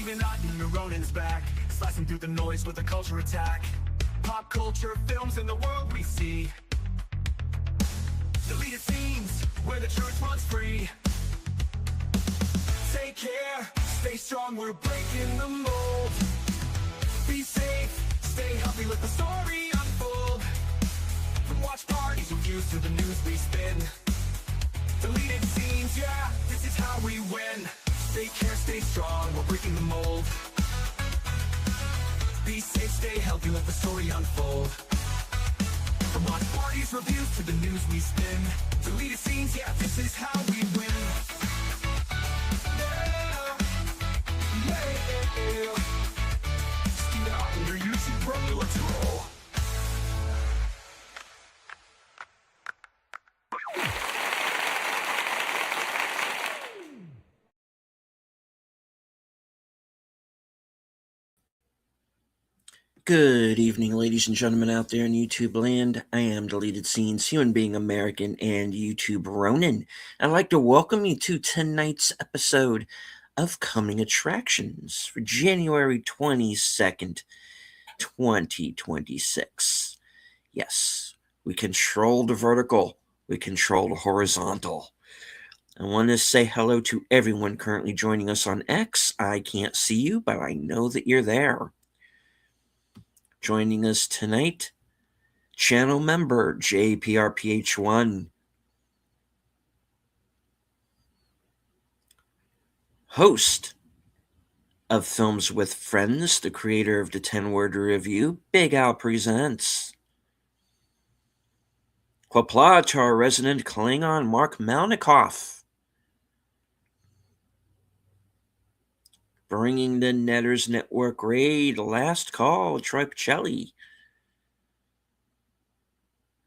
believe it not, Ronin's back, slicing through the noise with a culture attack. Pop culture, films, and the world we see. Deleted scenes, where the truth runs free. Take care, stay strong, we're breaking the mold. Be safe, stay healthy, let the story unfold. From watch parties, reviews to the news we spin. Deleted scenes, yeah, this is how we win. Take care, stay strong, we're breaking the mold. Be safe, stay healthy, let the story unfold. From watch parties, reviews to the news we spin. Deleted scenes, yeah, this is how we win. Under YouTube, bro, let's roll. Good evening, ladies and gentlemen out there in YouTube land. I am Deleted Scenes, human being American, and YouTube Ronin. I'd like to welcome you to tonight's episode of Coming Attractions for January 22nd, 2026. Yes, we control the vertical, we control the horizontal. I want to say hello to everyone currently joining us on X. I can't see you, but I know that you're there. Joining us tonight, channel member JPRPH1, host of Films with Friends, the creator of the 10-Word Review, Big Al Presents, Qapla' to our resident Klingon, Mark Malnikoff, bringing the Netters Network raid, Last Call, Troy Pacelli,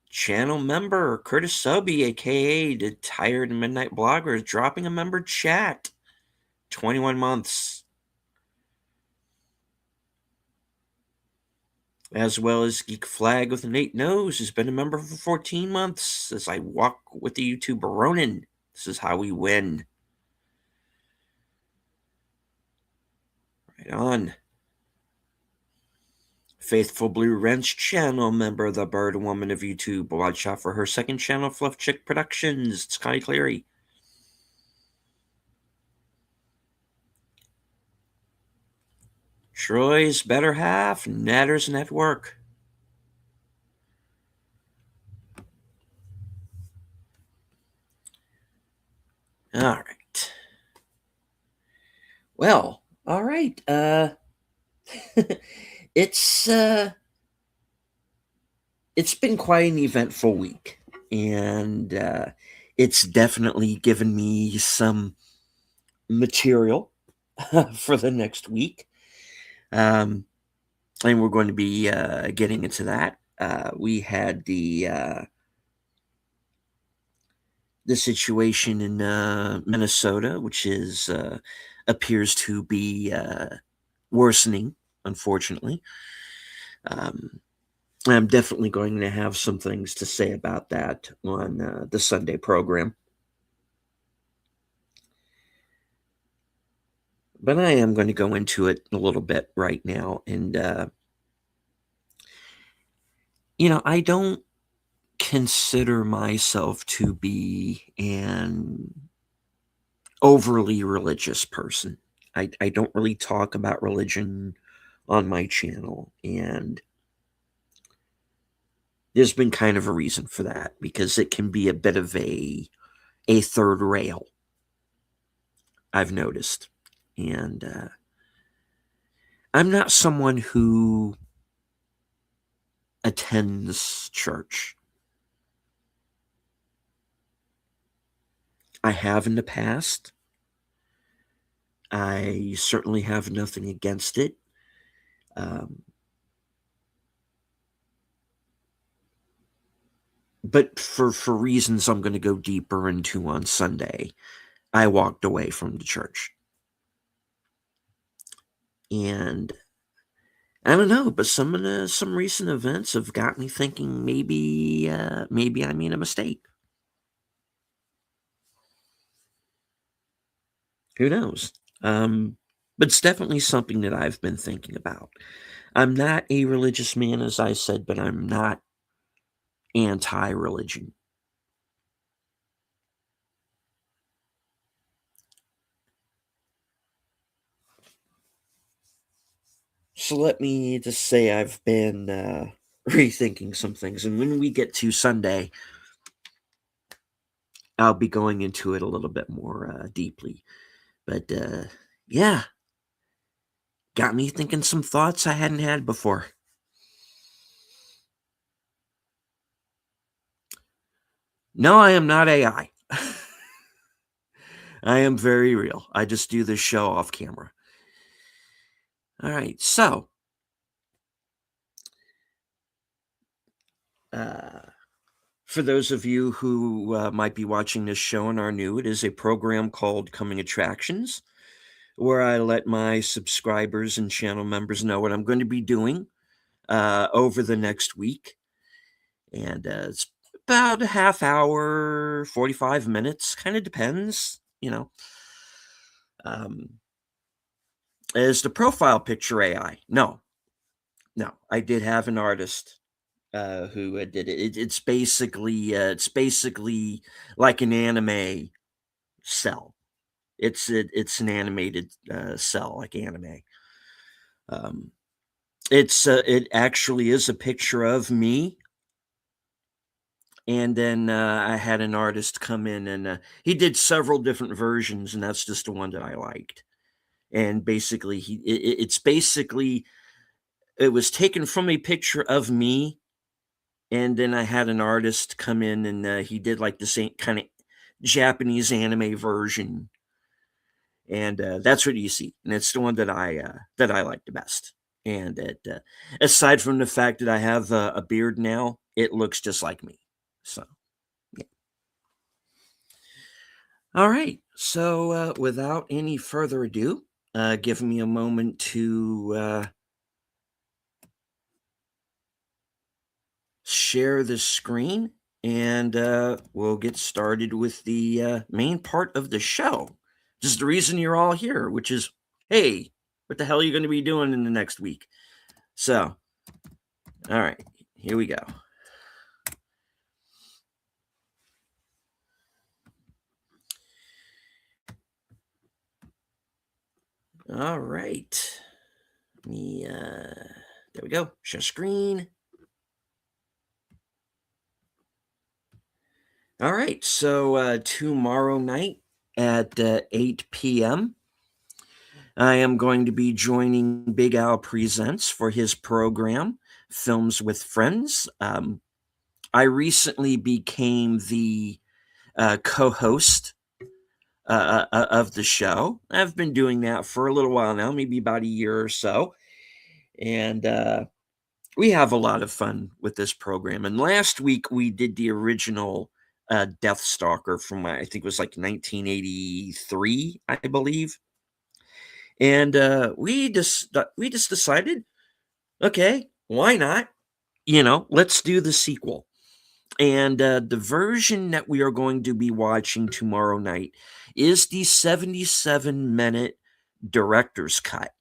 channel member Curtis Subby, aka the Tired Midnight Blogger, dropping a member chat, 21 months. As well as Geek Flag with an 8 nose, who's been a member for 14 months. As I walk with the YouTuber Ronin, this is how we win. Right on. Faithful Blue Wrench channel member, the Bird Woman of YouTube. Watch out for her second channel, Fluff Chick Productions. It's Connie Cleary. Troy's better half, Netters Network. All right. Well, all right. It's been quite an eventful week, and it's definitely given me some material for the next week. And we're going to be getting into that. We had the situation in Minnesota, which is appears to be worsening, unfortunately. I'm definitely going to have some things to say about that on the Sunday program. But I am going to go into it a little bit right now. And, I don't consider myself to be an overly religious person. I don't really talk about religion on my channel. And there's been kind of a reason for that, because it can be a bit of a third rail, I've noticed. And I'm not someone who attends church. I have in the past. I certainly have nothing against it. But for reasons I'm going to go deeper into on Sunday, I walked away from the church. And I don't know, but some recent events have got me thinking maybe I made a mistake. Who knows? but it's definitely something that I've been thinking about. I'm not a religious man, as I said, but I'm not anti-religion. So let me just say I've been rethinking some things, and when we get to Sunday, I'll be going into it a little bit more deeply. But yeah, got me thinking some thoughts I hadn't had before. No, I am not AI. I am very real. I just do this show off camera. All right, so uh, for those of you who might be watching this show and are new, it is a program called Coming Attractions, where I let my subscribers and channel members know what I'm going to be doing over the next week. And it's about a half hour, 45 minutes, kind of depends, you know. Is the profile picture AI? No, no. I did have an artist who did it. It's basically like an anime cell. It's an animated cell like anime. Um, it actually is a picture of me, and then I had an artist come in and he did several different versions, and that's just the one that I liked. And basically, it's basically it was taken from a picture of me, and then I had an artist come in and he did like the same kind of Japanese anime version, and that's what you see, and it's the one that I like the best. And aside from the fact that I have a beard now, it looks just like me. So yeah. All right. So without any further ado, give me a moment to share the screen, and we'll get started with the main part of the show. This is the reason you're all here, which is, hey, what the hell are you going to be doing in the next week? So, all right, here we go. All right. Let me, there we go. Share screen. All right. So, tomorrow night at 8 p.m., I am going to be joining Big Al Presents for his program, Films with Friends. I recently became the co host of the show. I've been doing that for a little while now, maybe about a year or so. And we have a lot of fun with this program. And last week we did the original Death Stalker from, I think it was like 1983, I believe. And we just decided, okay, why not? Let's do the sequel. And the version that we are going to be watching tomorrow night is the 77-minute director's cut.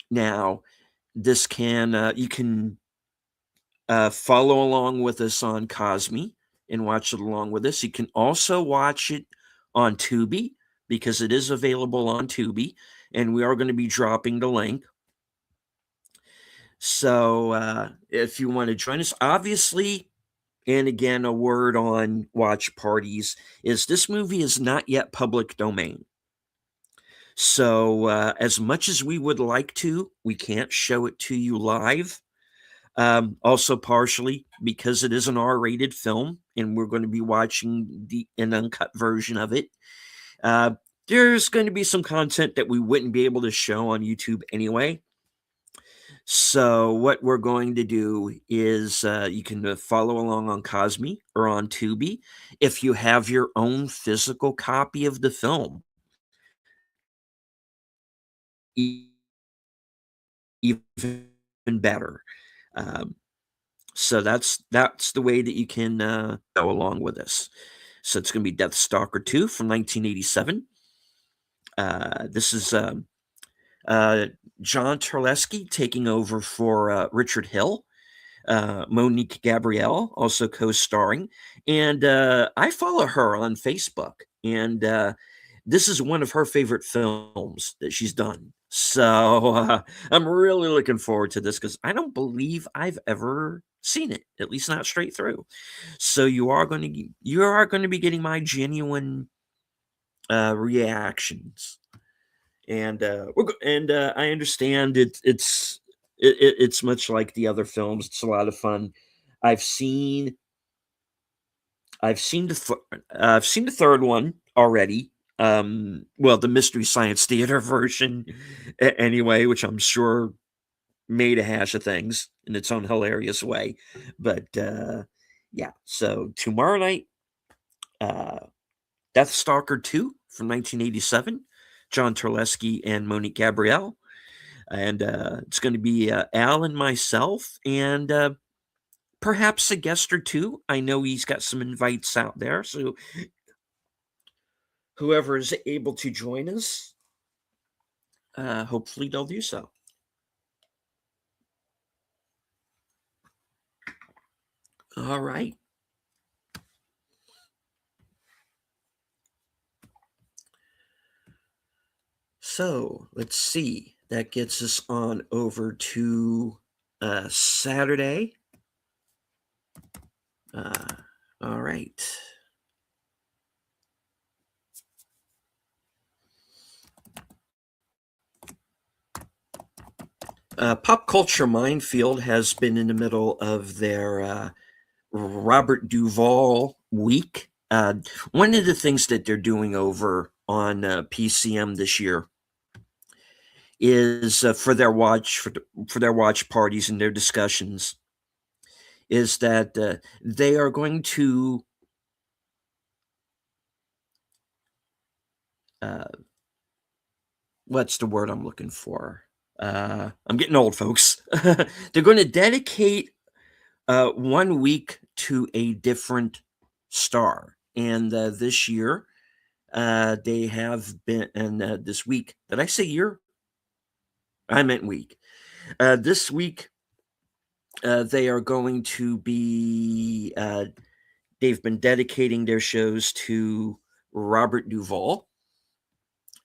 Now, this can you can follow along with us on Cosme and watch it along with us. You can also watch it on Tubi because it is available on Tubi, and we are going to be dropping the link. So if you want to join us, obviously, and again, a word on watch parties is this movie is not yet public domain. So as much as we would like to, we can't show it to you live. Also, partially because it is an R-rated film, and we're going to be watching an uncut version of it. There's going to be some content that we wouldn't be able to show on YouTube anyway. So what we're going to do is you can follow along on Cosme or on Tubi. If you have your own physical copy of the film, even better. So that's the way that you can go along with this. So it's going to be Death Stalker 2 from 1987. This is Uh, John Terlesky taking over for Richard Hill. Monique Gabrielle also co-starring, and I follow her on Facebook, and this is one of her favorite films that she's done. So I'm really looking forward to this because I don't believe I've ever seen it, at least not straight through. So you are going to be getting my genuine reactions, and I understand it's much like the other films. It's a lot of fun. I've seen I've seen the third one already. Well, the Mystery Science Theater version, anyway, which I'm sure made a hash of things in its own hilarious way. But yeah, so tomorrow night, uh, Deathstalker 2 from 1987, John Terlesky and Monique Gabrielle. And it's going to be Al and myself, and perhaps a guest or two. I know he's got some invites out there, so whoever is able to join us, hopefully they'll do so. All right. So let's see. That gets us on over to Saturday. All right. Pop Culture Minefield has been in the middle of their Robert Duvall week. One of the things that they're doing over on PCM this year is for their watch parties and their discussions is that they are going to what's the word I'm looking for? I'm getting old, folks. They're going to dedicate 1 week to a different star, and this year they have been, and this week. Did I say year? I meant week. This week they are going to be. They've been dedicating their shows to Robert Duvall,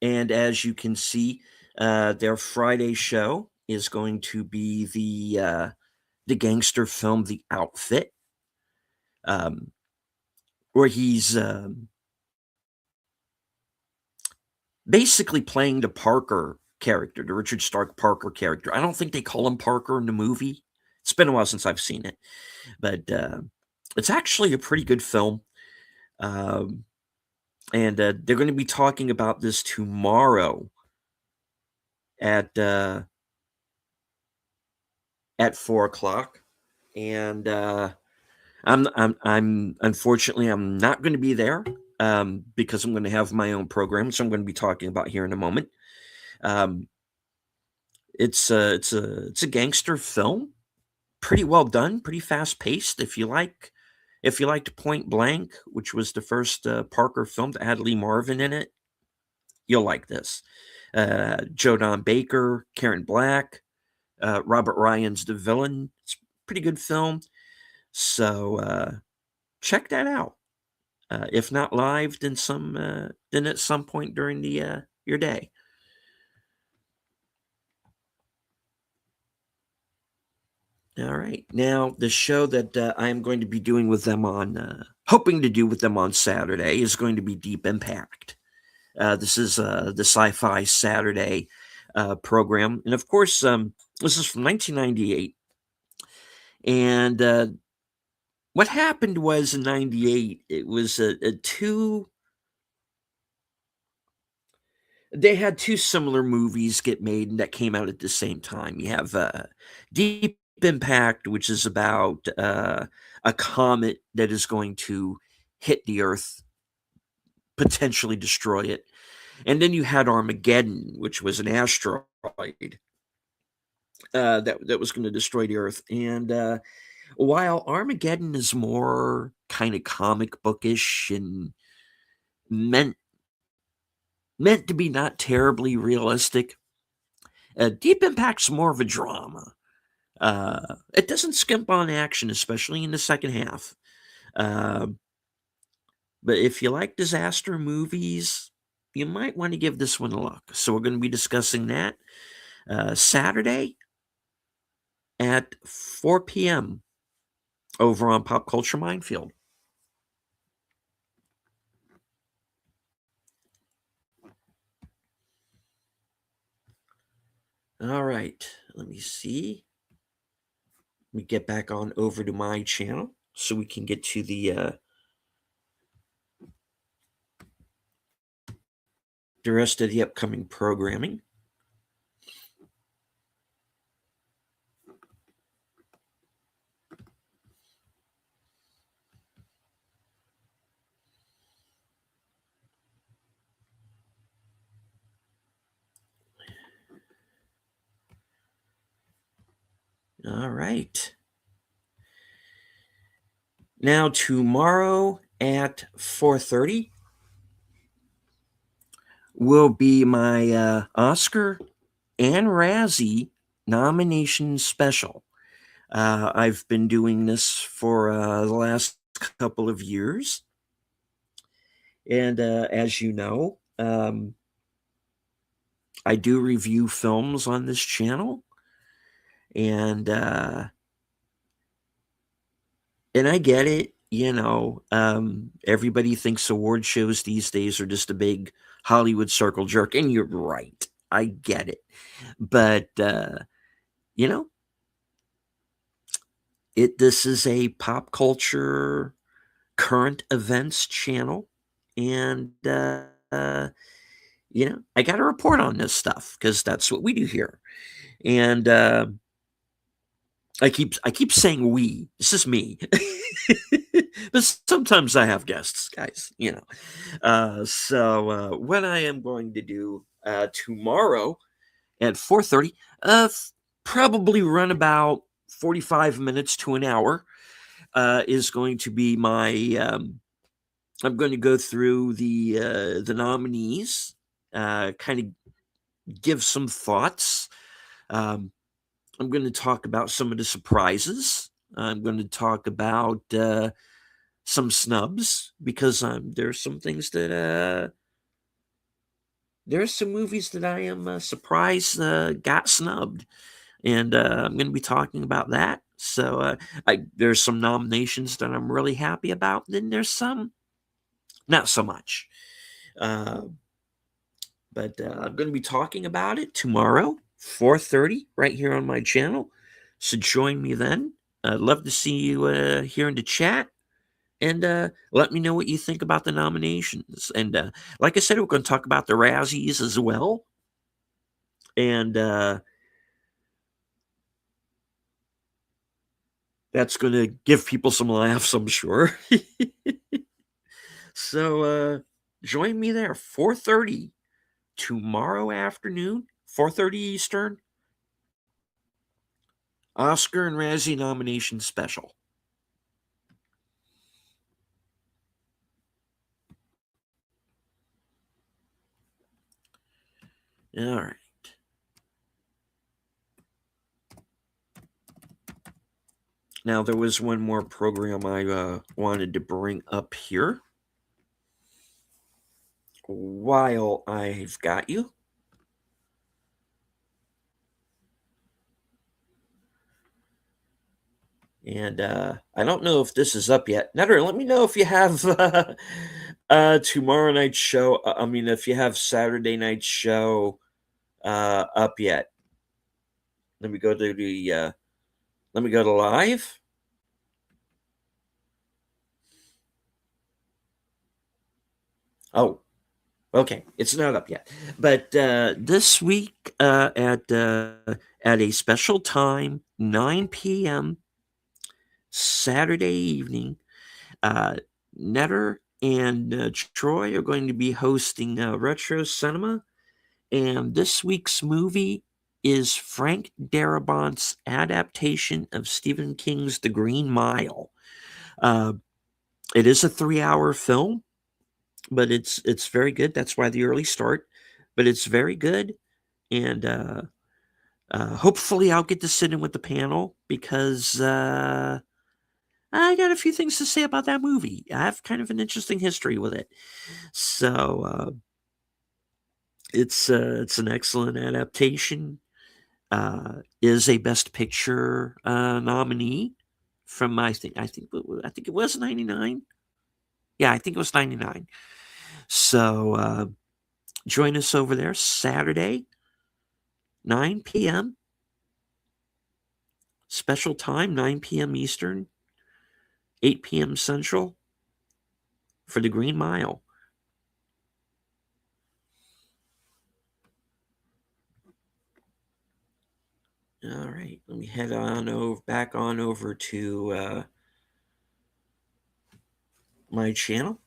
and as you can see, their Friday show is going to be the gangster film The Outfit, where he's basically playing the Parker character, the Richard Stark Parker character. I don't think they call him Parker in the movie. It's been a while since I've seen it, but it's actually a pretty good film. And they're going to be talking about this tomorrow at 4 o'clock, and I'm unfortunately I'm not going to be there because I'm going to have my own program, so I'm going to be talking about here in a moment. It's a gangster film, pretty well done, pretty fast paced. If you liked Point Blank, which was the first Parker film that had Lee Marvin in it, you'll like this. Joe Don Baker, Karen Black, Robert Ryan's the villain. It's a pretty good film. So check that out. If not live, then at some point during your day. All right. Now, the show that I'm going to be doing with them hoping to do with them on Saturday is going to be Deep Impact. This is the Sci-Fi Saturday program, and of course, this is from 1998. And what happened was in '98, it was they had two similar movies get made that came out at the same time. You have Deep Impact, which is about a comet that is going to hit the Earth, potentially destroy it. And then you had Armageddon, which was an asteroid that was going to destroy the Earth. And while Armageddon is more kind of comic bookish and meant to be not terribly realistic, Deep Impact's more of a drama. It doesn't skimp on action, especially in the second half. Um, but if you like disaster movies, you might want to give this one a look. So we're going to be discussing that Saturday at 4 p.m. over on Pop Culture Minefield. All right, let me see. Let me get back on over to my channel so we can get to the rest of the upcoming programming. All right. Now tomorrow at 4:30 will be my Oscar and Razzie nomination special. I've been doing this for the last couple of years. And as you know, I do review films on this channel. And I get it. Everybody thinks award shows these days are just a big Hollywood circle jerk. And you're right. I get it. But, this is a pop culture current events channel. And, I got to report on this stuff because that's what we do here. And I keep saying we. This is me. But sometimes I have guests, guys, So what I am going to do tomorrow at 4:30, probably run about 45 minutes to an hour, is going to be my I'm going to go through the nominees, kind of give some thoughts. I'm going to talk about some of the surprises. I'm going to talk about some snubs because there's some things that there's some movies that I am surprised got snubbed, and I'm going to be talking about that. So there's some nominations that I'm really happy about. Then there's some not so much. But I'm going to be talking about it tomorrow, 4:30, right here on my channel. So join me then. I'd love to see you here in the chat. And let me know what you think about the nominations. And like I said, we're going to talk about the Razzies as well. And that's going to give people some laughs, I'm sure. So join me there, 4:30 tomorrow afternoon, 4:30 Eastern. Oscar and Razzie nomination special. All right. Now, there was one more program I wanted to bring up here while I've got you. And I don't know if this is up yet. Netter, let me know if you have tomorrow night's show. If you have Saturday night's show up yet. Let me go to live. Oh, okay. It's not up yet. But this week at a special time, 9 p.m. Saturday evening, Netter and Troy are going to be hosting Retro Cinema. And this week's movie is Frank Darabont's adaptation of Stephen King's The Green Mile. It is a 3-hour film, but it's very good. That's why the early start. But it's very good. And Hopefully, I'll get to sit in with the panel because I got a few things to say about that movie. I have kind of an interesting history with it. So it's an excellent adaptation. Is a Best Picture nominee from I think it was 99. Yeah, I think it was 99. So join us over there Saturday, 9 p.m. Special time, 9 p.m. Eastern, 8 p.m. Central for the Green Mile. All right, let me head on back on over to my channel.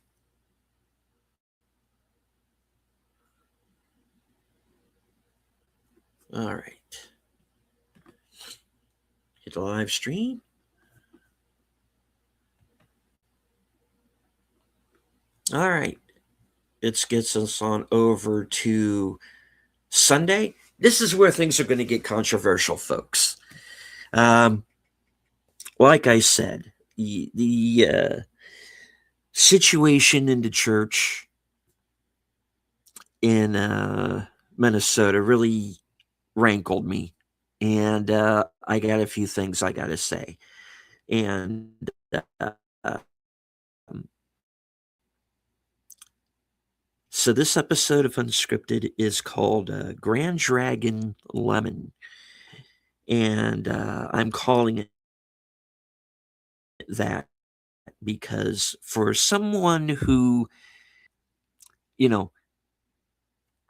All right, hit the live stream. All right, it gets us on over to Sunday. This is where things are going to get controversial, folks. Like I said, the situation in the church in Minnesota really rankled me, and I got a few things I got to say. And so this episode of Unscripted is called Grand Dragon Lemon, and I'm calling it that because for someone who, you know,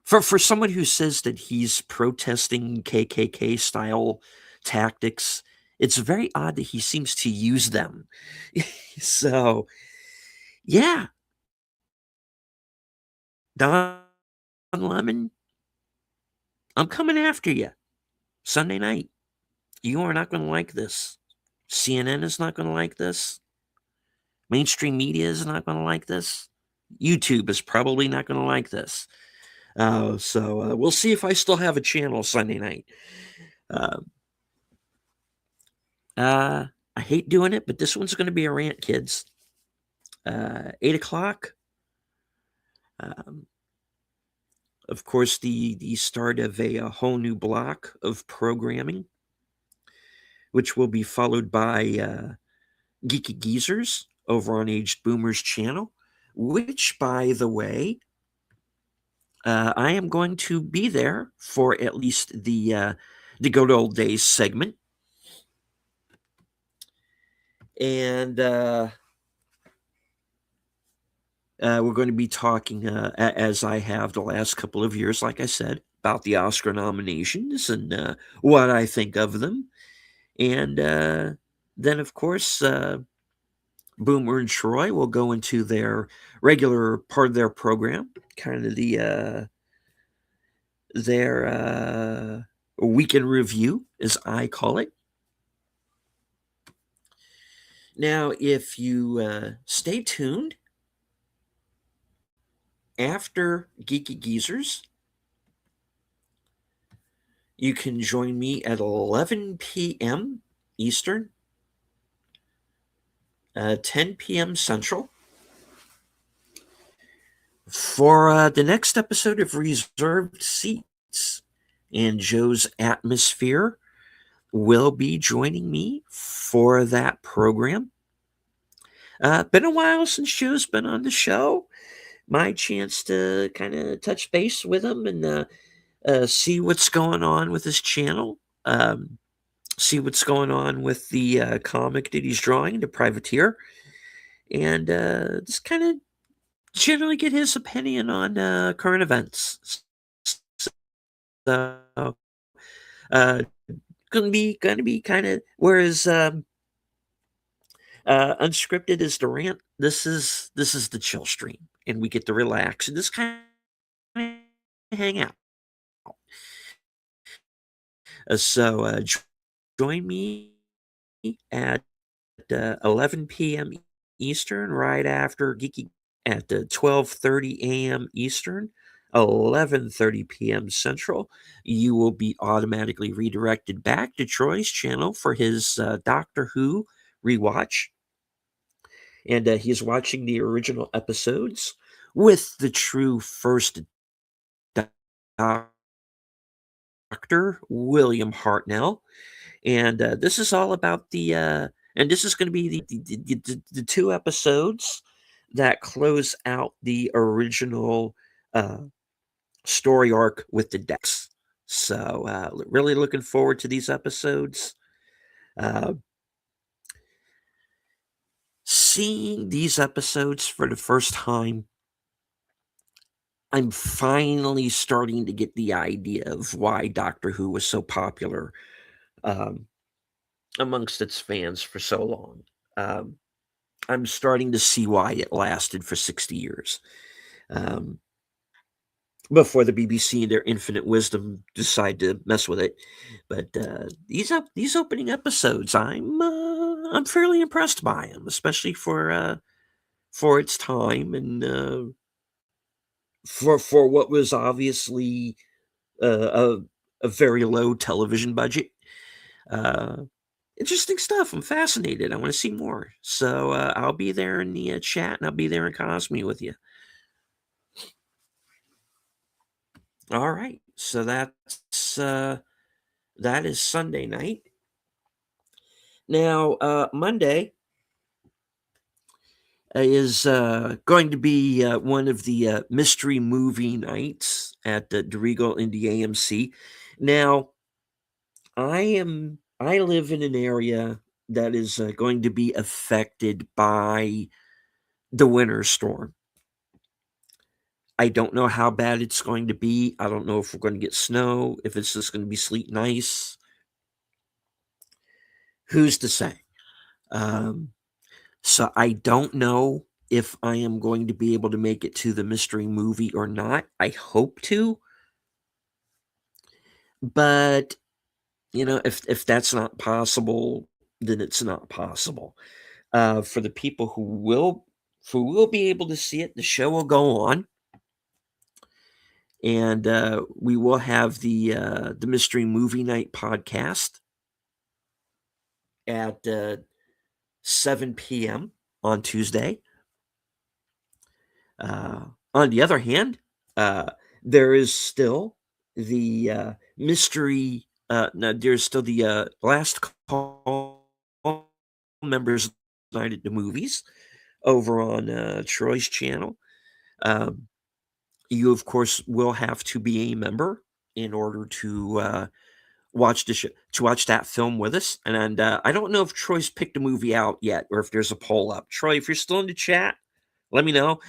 for someone who says that he's protesting KKK style tactics, it's very odd that he seems to use them. So, yeah, Don Lemon, I'm coming after you Sunday night. You are not going to like this. CNN is not going to like this. Mainstream media is not going to like this. YouTube is probably not going to like this. So we'll see if I still have a channel Sunday night. I hate doing it, but this one's going to be a rant, kids. 8 o'clock. Of course, the start of a whole new block of programming, which will be followed by Geeky Geezers over on Aged Boomer's channel, which, by the way, I am going to be there for at least the good old days segment. And we're going to be talking, as I have the last couple of years, like I said, about the Oscar nominations and what I think of them. And then, of course, Boomer and Troy will go into their regular part of their program, kind of their weekend review, as I call it. Now, if you stay tuned after Geeky Geezers, you can join me at 11 p.m. Eastern, 10 p.m. Central, for the next episode of Reserved Seats. And Joe's Atmosphere will be joining me for that program. Been a while since Joe's been on the show. My chance to kind of touch base with him and see what's going on with his channel. See what's going on with the comic that he's drawing, The Privateer. And just kind of generally get his opinion on current events. So, gonna be kind of, whereas Unscripted is the rant. This is the chill stream, and we get to relax and just kind of hang out. So join me at 11 p.m. Eastern, right after Geeky, at 12:30 a.m. Eastern, 11:30 p.m. Central, you will be automatically redirected back to Troy's channel for his Doctor Who rewatch. And he's watching the original episodes with the true first Doctor, William Hartnell. And this is all about and this is going to be the two episodes that close out the original uh, story arc with the decks. So, really looking forward to these episodes. Uh, Seeing these episodes for the first time, I'm finally starting to get the idea of why Doctor Who was so popular um, amongst its fans for so long. Um, I'm starting to see why it lasted for 60 years. Um, Before the BBC and their infinite wisdom decide to mess with it. But these opening episodes, I'm fairly impressed by them, especially for its time and for what was obviously a very low television budget. Uh, Interesting stuff. I'm fascinated. I want to see more. So I'll be there in the chat, and I'll be there in Cosme with you. All right. So that is Sunday night. Now, Monday is going to be one of the mystery movie nights at the Regal in the AMC. Now, I live in an area that is going to be affected by the winter storm. I don't know how bad it's going to be. I don't know if we're going to get snow, if it's just going to be sleet and ice. Who's to say? Um, So I don't know if I am going to be able to make it to the mystery movie or not. I hope to. But, if that's not possible, then it's not possible. For the people who will be able to see it, the show will go on, and we will have the mystery movie night podcast at 7 p.m. on Tuesday. On the other hand, there is still the mystery. No, there's still the last call members night at the movies over on Troy's channel. Um, you, of course, will have to be a member in order to watch to watch that film with us. And I don't know if Troy's picked a movie out yet, or if there's a poll up. Troy, if you're still in the chat, let me know.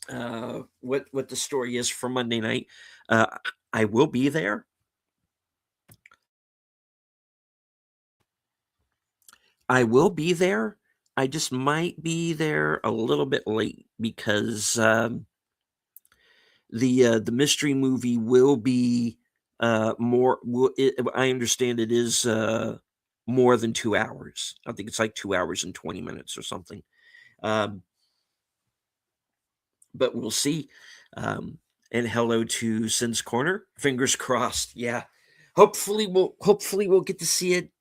What the story is for Monday night. I will be there. I will be there. I just might be there a little bit late because the mystery movie will be more. I understand it is more than 2 hours. I think it's like 2 hours and 20 minutes or something. Um, but we'll see. And hello to Sin's Corner. Fingers crossed. Yeah. Hopefully we'll get to see it.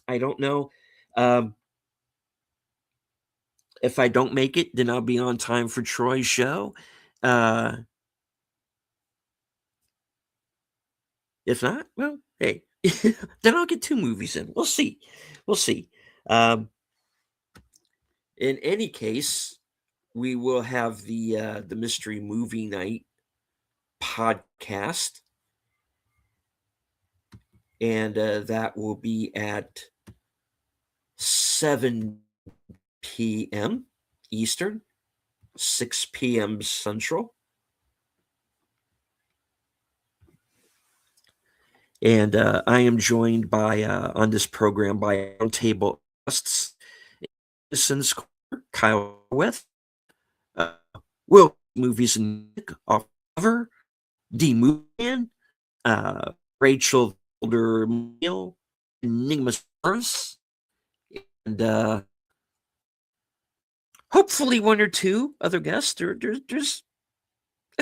I don't know. Um, if I don't make it, then I'll be on time for Troy's show. If not, well, hey, then I'll get two movies in. We'll see. We'll see. Um, in any case, we will have the mystery movie night podcast, and that will be at 7 p.m. Eastern, 6 p.m. Central. And I am joined by on this program by roundtable guests, Sin's Corner, Kyle with Will Movies and Nick off cover, D Movie Man, Rachel Older Neil, Enigma Stars, and hopefully one or two other guests. There's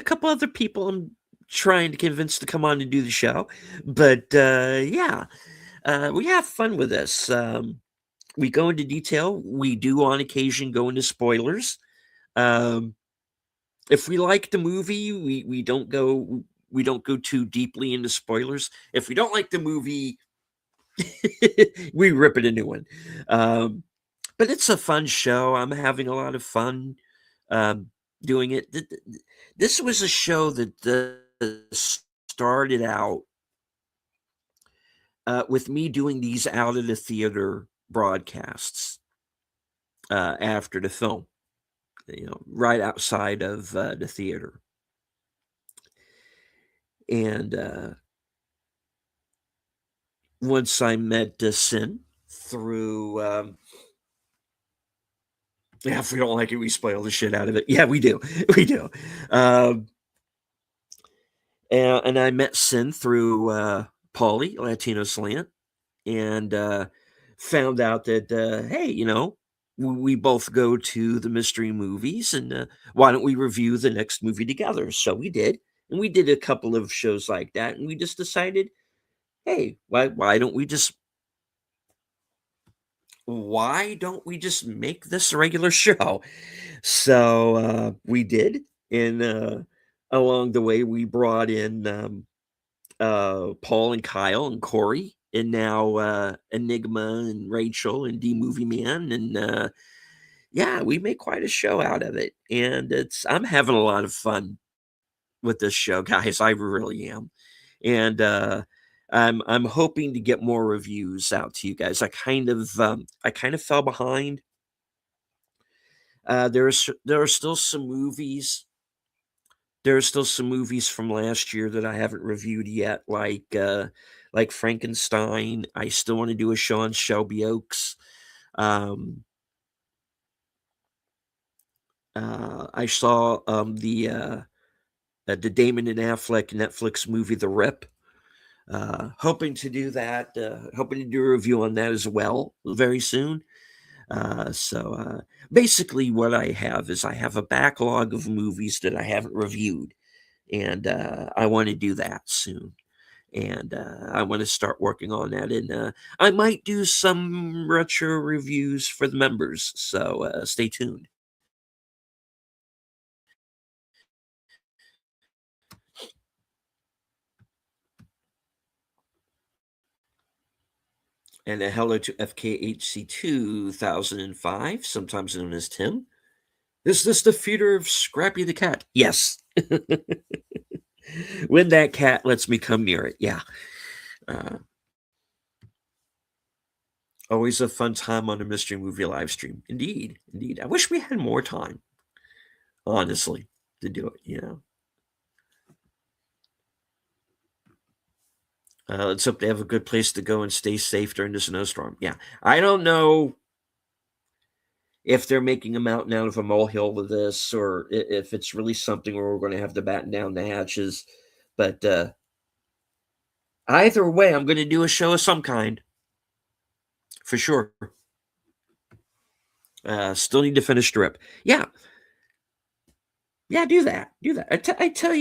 a couple other people I'm trying to convince to come on and do the show. But yeah, we have fun with this. We go into detail. We do on occasion go into spoilers. Um, if we like the movie, we don't go too deeply into spoilers. If we don't like the movie, we rip it a new one. Um, but it's a fun show. I'm having a lot of fun um, doing it. This was a show that started out with me doing these out of the theater broadcasts after the film, right outside of the theater. And once I met Sin through, yeah, if we don't like it, we spoil the shit out of it. Yeah, we do. We do. Um, and I met Sin through Paulie, Latino Slant, and found out that, hey, we both go to the mystery movies, and why don't we review the next movie together? So we did. And we did a couple of shows like that, and we just decided, hey, why don't we just make this a regular show? So we did, and along the way we brought in Paul and Kyle and Corey, and now Enigma and Rachel and D Movie Man, and yeah, we make quite a show out of it, and I'm having a lot of fun with this show, guys. I really am, and I'm hoping to get more reviews out to you guys. I kind of fell behind. There are still some movies. There are still some movies from last year that I haven't reviewed yet, like Frankenstein. I still want to do a show on Shelby Oaks. Um, I saw the Damon and Affleck Netflix movie, The Rip. Hoping to do that. Hoping to do a review on that as well very soon. So basically, what I have is I have a backlog of movies that I haven't reviewed, and I want to do that soon. And I want to start working on that, and I might do some retro reviews for the members. So stay tuned. And a hello to FKHC 2005, sometimes known as Tim. Is this the feeder of Scrappy the cat? Yes. When that cat lets me come near it, yeah. Uh, Always a fun time on a mystery movie live stream. Indeed, indeed. I wish we had more time, honestly, to do it. Let's hope they have a good place to go and stay safe during the snowstorm. Yeah, I don't know if they're making a mountain out of a molehill with this, or if it's really something where we're going to have to batten down the hatches. But either way, I'm going to do a show of some kind for sure. Still need to finish Drip. Yeah, yeah, do that. Do that. I tell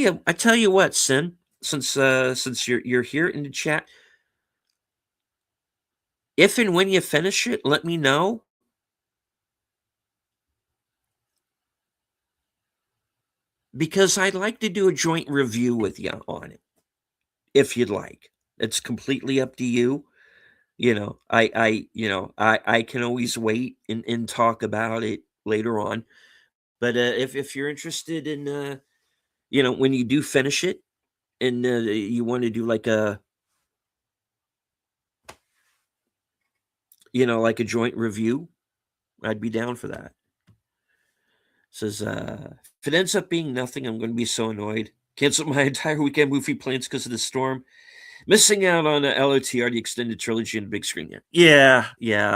you what, Sin. Since you're here in the chat, if and when you finish it, let me know. Because I'd like to do a joint review with you on it, if you'd like. It's completely up to you. I can always wait and talk about it later on. But if you're interested in, when you do finish it, and you want to do like a joint review, I'd be down for that. Says, if it ends up being nothing, I'm going to be so annoyed. Cancel my entire weekend movie plans because of the storm. Missing out on a LOTR, the extended trilogy, and the big screen. Yeah,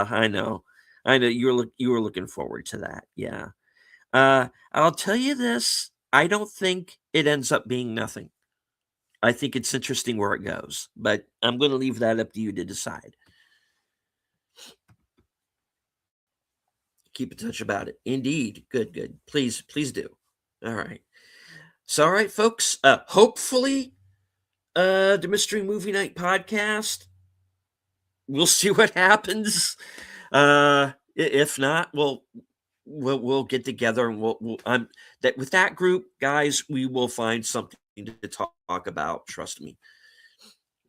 I know. You were looking forward to that. Yeah. I'll tell you this. I don't think it ends up being nothing. I think it's interesting where it goes, but I'm going to leave that up to you to decide. Keep in touch about it. Indeed. Good. Please do. All right. So, all right, folks. Hopefully, the Mystery Movie Night podcast. We'll see what happens. If not, we'll get together and we'll that with that group, guys. We will find something to talk about. Trust me.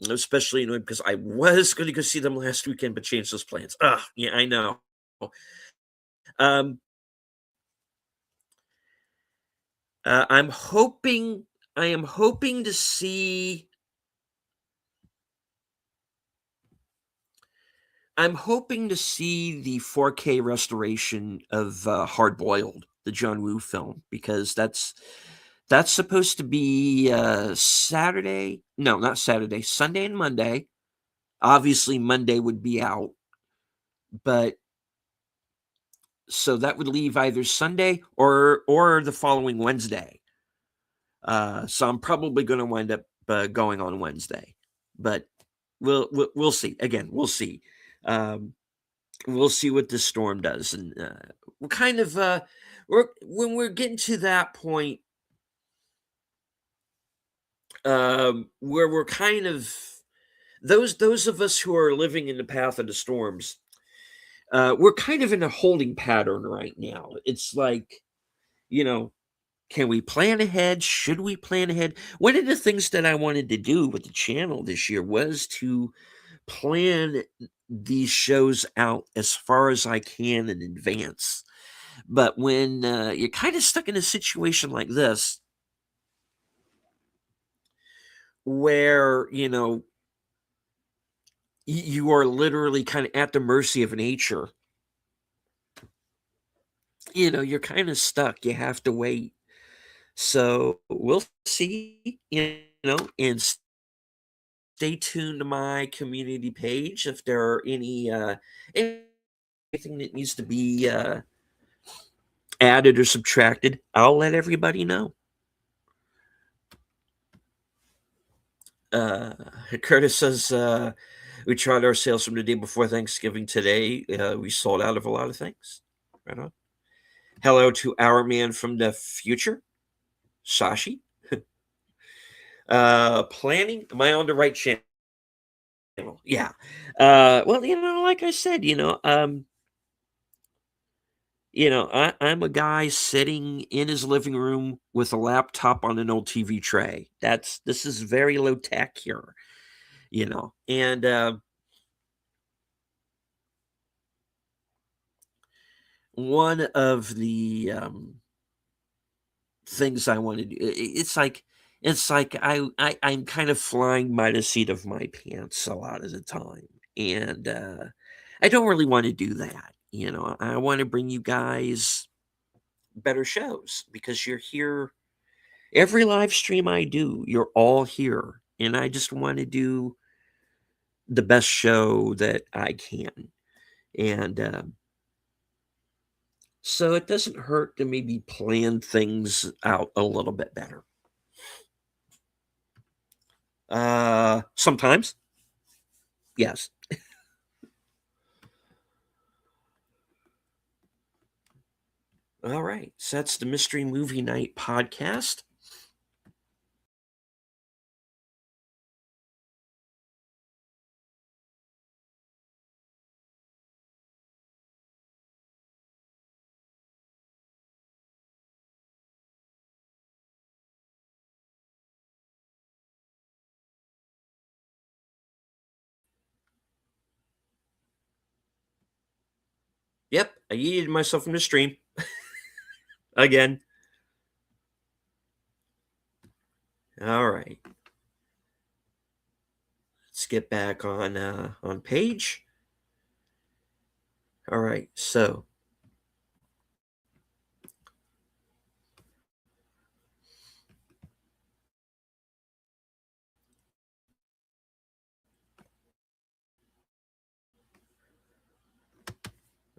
Especially because I was going to go see them last weekend, but changed those plans. Yeah, I know. Um, I'm hoping. I am hoping to see. I'm hoping to see the 4K restoration of Hard Boiled, the John Woo film, because that's supposed to be Saturday. No, not Saturday. Sunday and Monday. Obviously, Monday would be out, but so that would leave either Sunday or the following Wednesday. So I'm probably going to wind up going on Wednesday, but we'll see. Again, we'll see. Um, we'll see what this storm does, and we're kind of we're when we're getting to that point where we're kind of those of us who are living in the path of the storms. We're kind of in a holding pattern right now. It's like, you know, can we plan ahead? Should we plan ahead? One of the things that I wanted to do with the channel this year was to plan these shows out as far as I can in advance. But when you're kind of stuck in a situation like this, where, you are literally kind of at the mercy of nature, you're kind of stuck. You have to wait. So we'll see, and stay tuned to my community page if there are anything that needs to be added or subtracted. I'll let everybody know. Uh, Curtis says we tried our sales from the day before Thanksgiving. Today we sold out of a lot of things. Right on. Hello to our man from the future, Sashi. Planning. Am I on the right channel? Yeah. Well, like I said, I'm a guy sitting in his living room with a laptop on an old TV tray. This is very low tech here, and one of the things I want to do, it's like I'm kind of flying by the seat of my pants a lot of the time, and I don't really want to do that. I want to bring you guys better shows because you're here. Every live stream I do, you're all here, and I just want to do the best show that I can. And so it doesn't hurt to maybe plan things out a little bit better. Sometimes, yes. All right, so that's the Mystery Movie Night podcast. Yep, I yeeted myself from the stream again. All right, let's get back on page. All right, so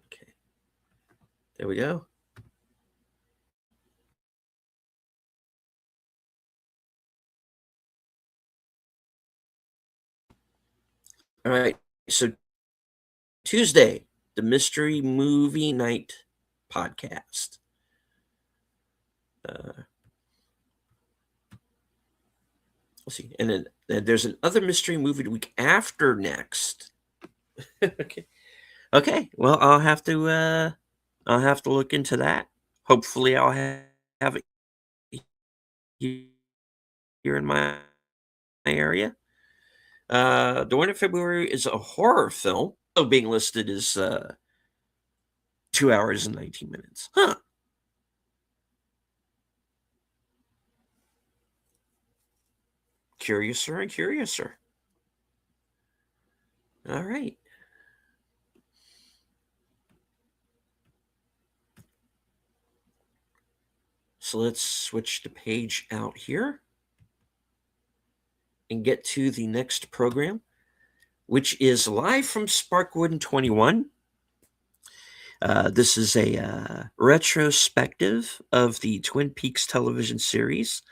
okay, there we go. All right, so Tuesday, the Mystery Movie Night podcast. let's see, and then there's another mystery movie the week after next. Okay. Okay. Well, I'll have to look into that. Hopefully, I'll have it here in my area. The one in February is a horror film. Being listed as 2 hours and 19 minutes. Huh. Curiouser and curiouser. All right. So let's switch the page out here and get to the next program, which is live from Sparkwood 21. This is a retrospective of the Twin Peaks television series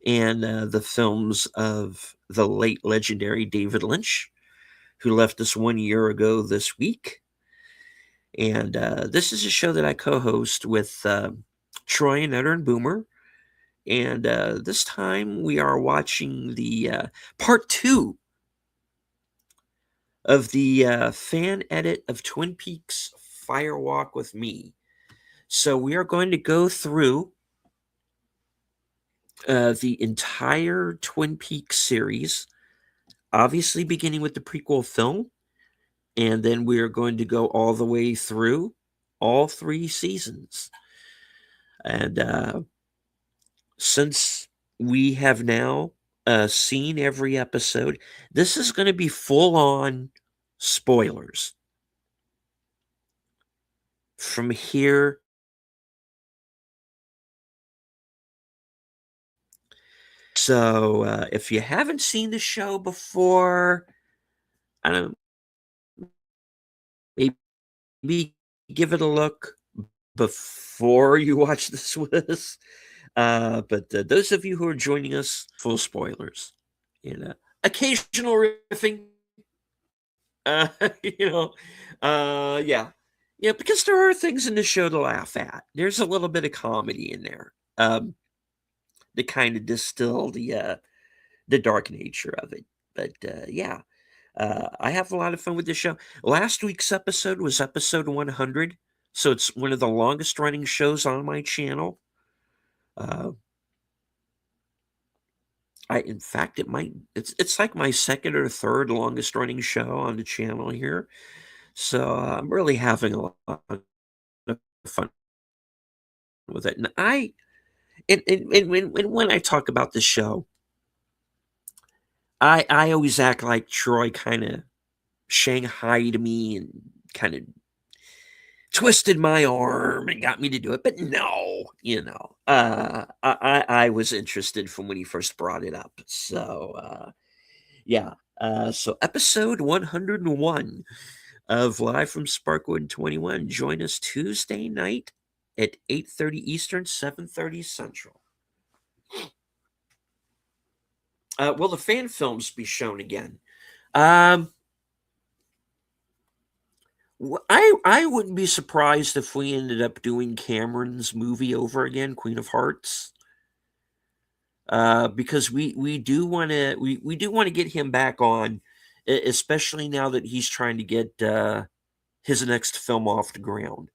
and the films of the late legendary David Lynch, who left us 1 year ago this week. And this is a show that I co-host with Troy and Eder and Boomer. And this time we are watching the part 2 of the fan edit of Twin Peaks Fire Walk with Me. So we are going to go through the entire Twin Peaks series, obviously beginning with the prequel film, and then we are going to go all the way through all 3 seasons. And since we have now seen every episode, this is going to be full-on spoilers. From here, so if you haven't seen the show before, I don't know, maybe give it a look before you watch this with us. But those of you who are joining us, full spoilers. Occasional riffing. Yeah. Yeah, because there are things in the show to laugh at. There's a little bit of comedy in there. To kind of distill the dark nature of it. But yeah, I have a lot of fun with this show. Last week's episode was episode 100, so it's one of the longest running shows on my channel. In fact, it's like my second or third longest running show on the channel here. So I'm really having a lot of fun with it. And when I talk about the show, I always act like Troy kind of shanghaied me and kind of twisted my arm and got me to do it. But no, I was interested from when he first brought it up. So yeah. So episode 101 of Live from Sparkwood 21. Join us Tuesday night at 8:30 Eastern, 7:30 Central. Will the fan films be shown again? I wouldn't be surprised if we ended up doing Cameron's movie over again, Queen of Hearts, because we do want to get him back on, especially now that he's trying to get his next film off the ground.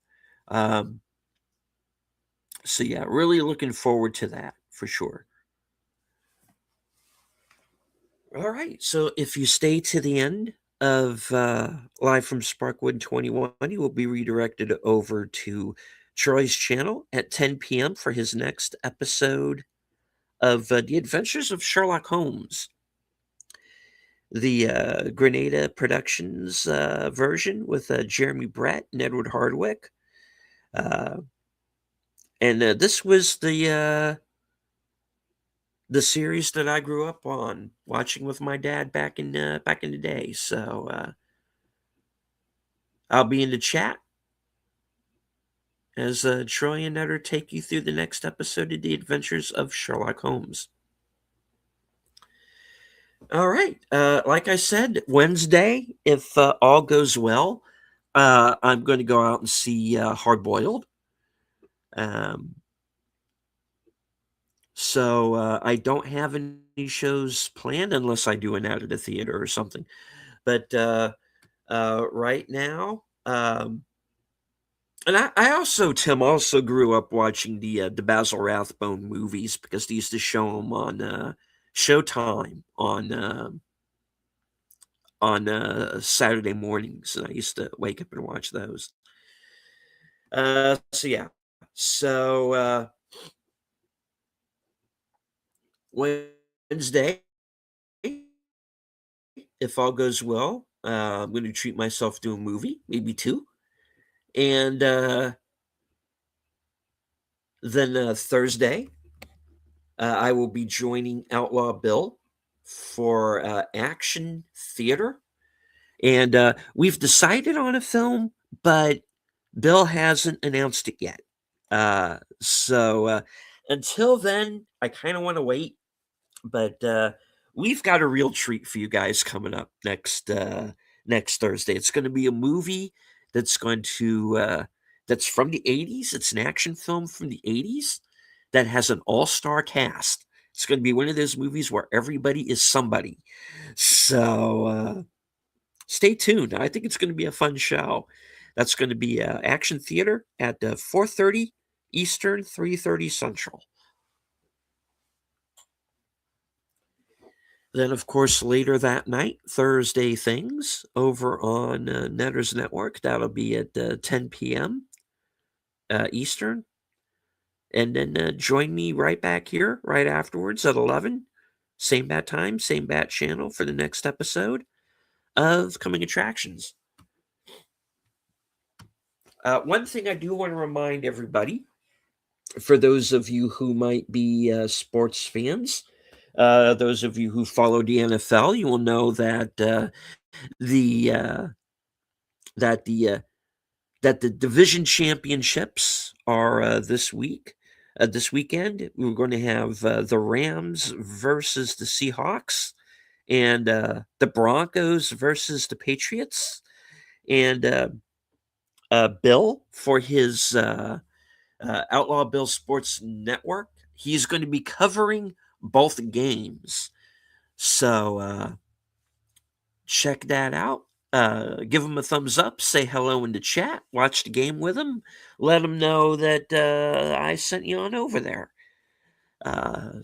So yeah, really looking forward to that for sure. All right, so if you stay to the end of Live from Sparkwood 21, you will be redirected over to Troy's channel at 10 p.m. for his next episode of The Adventures of Sherlock Holmes, the Grenada Productions version with Jeremy Brett and Edward Hardwick. And this was the series that I grew up on watching with my dad back in the day. So I'll be in the chat as Troy and Eder take you through the next episode of The Adventures of Sherlock Holmes. All right. Like I said, Wednesday, if all goes well, I'm going to go out and see Hard Boiled. So I don't have any shows planned unless I do an out of the theater or something. But right now, and I also, Tim, also grew up watching the Basil Rathbone movies because they used to show them on Showtime on Saturday mornings, and I used to wake up and watch those. So yeah, so Wednesday, if all goes well, I'm going to treat myself to a movie, maybe two, and then Thursday, I will be joining Outlaw Bill for action theater. And we've decided on a film, but Bill hasn't announced it yet. So until then, I kind of want to wait. But we've got a real treat for you guys coming up next Thursday. It's going to be a movie that's going to that's from the '80s. It's an action film from the '80s that has an all-star cast. It's going to be one of those movies where everybody is somebody. So stay tuned. I think it's going to be a fun show. That's going to be Action Theater at 4:30 Eastern, 3:30 Central. Then, of course, later that night, Thursday Things over on Netters Network. That'll be at 10 p.m. Eastern. And then join me right back here, right afterwards at 11. Same bat time, same bat channel for the next episode of Coming Attractions. One thing I do want to remind everybody, for those of you who might be sports fans, those of you who follow the NFL, you will know that the uh, that the division championships are this week. This weekend, we're going to have the Rams versus the Seahawks, and the Broncos versus the Patriots. And Bill, for his Outlaw Bill Sports Network, he's going to be covering both games. So check that out. Give him a thumbs up, say hello in the chat, watch the game with him, let him know that I sent you on over there. All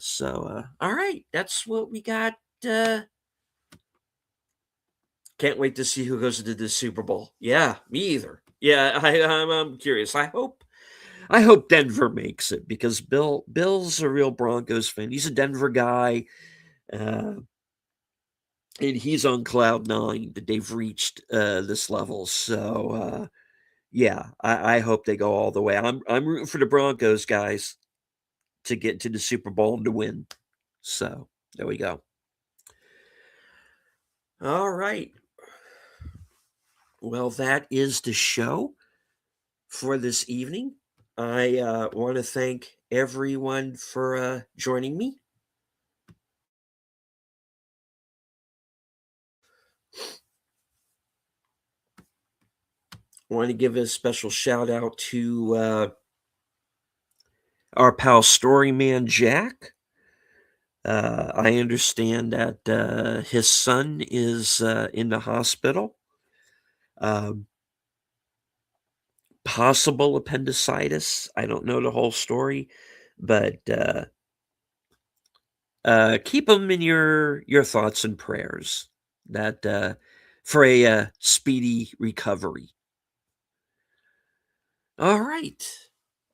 right, that's what we got. Can't wait to see who goes into the Super Bowl. Yeah, me either. Yeah, I'm curious. I hope Denver makes it because Bill's a real Broncos fan. He's a Denver guy. And he's on cloud nine that they've reached this level. So yeah, I hope they go all the way. I'm rooting for the Broncos guys to get to the Super Bowl and to win. So there we go. All right. Well, that is the show for this evening. I want to thank everyone for joining me. I want to give a special shout out to our pal Storyman Jack. I understand that his son is in the hospital. Possible appendicitis. I don't know the whole story, but keep him in your thoughts and prayers that for a speedy recovery. All right.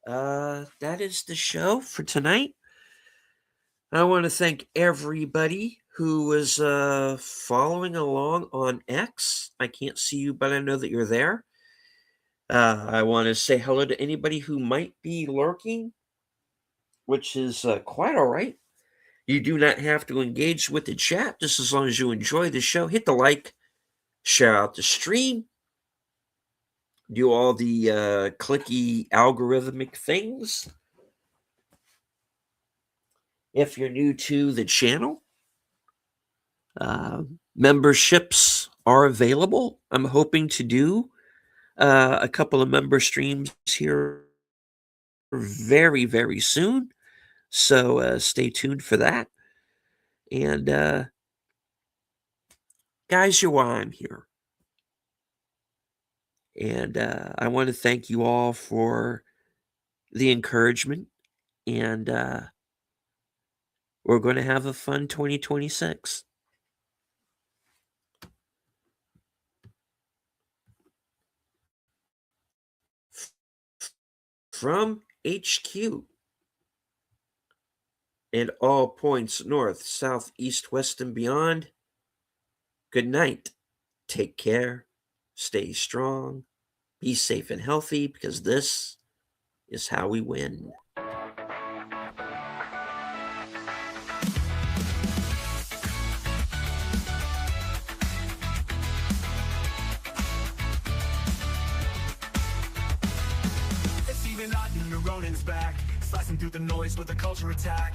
That is the show for tonight. I want to thank everybody who was following along on X. I can't see you, but I know that you're there. I want to say hello to anybody who might be lurking, which is quite all right. You do not have to engage with the chat, just as long as you enjoy the show. Hit the like, share out the stream, do all the clicky algorithmic things. If you're new to the channel, memberships are available. I'm hoping to do a couple of member streams here very, very soon. So stay tuned for that. And guys, you're why I'm here. And I want to thank you all for the encouragement. And we're going to have a fun 2026. From HQ and all points north, south, east, west, and beyond, good night. Take care. Stay strong. Be safe and healthy, because this is how we win. It's even odd new Ronin's back, slicing through the noise with a culture attack.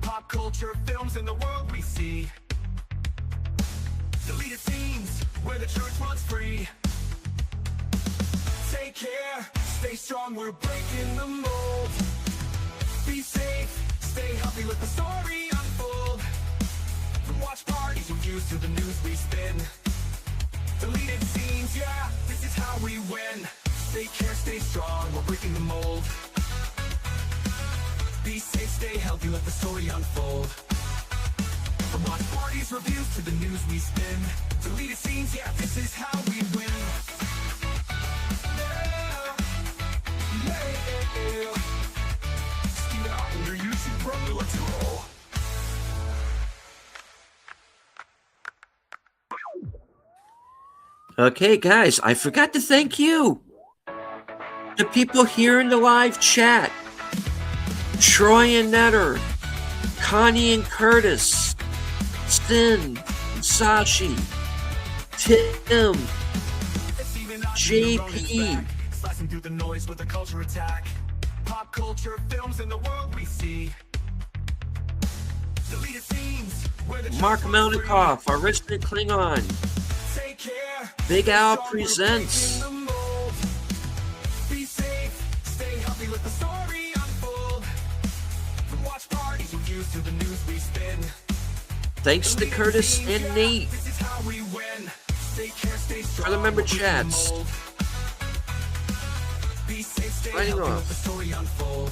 Pop culture, films, and the world we see. Deleted scenes where the truth runs free. Take care, stay strong, we're breaking the mold. Be safe, stay healthy, let the story unfold. From watch parties, reviews to the news we spin. Deleted scenes, yeah, this is how we win. Take care, stay strong, we're breaking the mold. Be safe, stay healthy, let the story unfold. From watch parties, reviews to the news we spin. Deleted scenes, yeah, this is how we win. Okay, guys, I forgot to thank you. The people here in the live chat. Troy and Netter, Connie and Curtis, Sin, Sashi, Tim, JP, Slicing through the noise with a culture attack. Pop culture, films, and the world we see. Deleted scenes where the Mark truth runs free. Melnikoff, our resident Klingon, Take care. Big Stay Al strong, we're presents. breaking the mold. Be safe, stay healthy, let the story unfold. From watch parties, reviews to the news we spin. Thanks to Curtis and Nate This is how we win. Stay care, stay strong, for the member we're breaking the chats. mold. Be safe, stay Signing healthy, off. let the story unfold.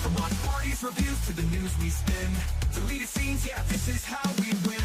From watch parties, reviews to the news we spin. Deleted scenes, yeah, this is how we win.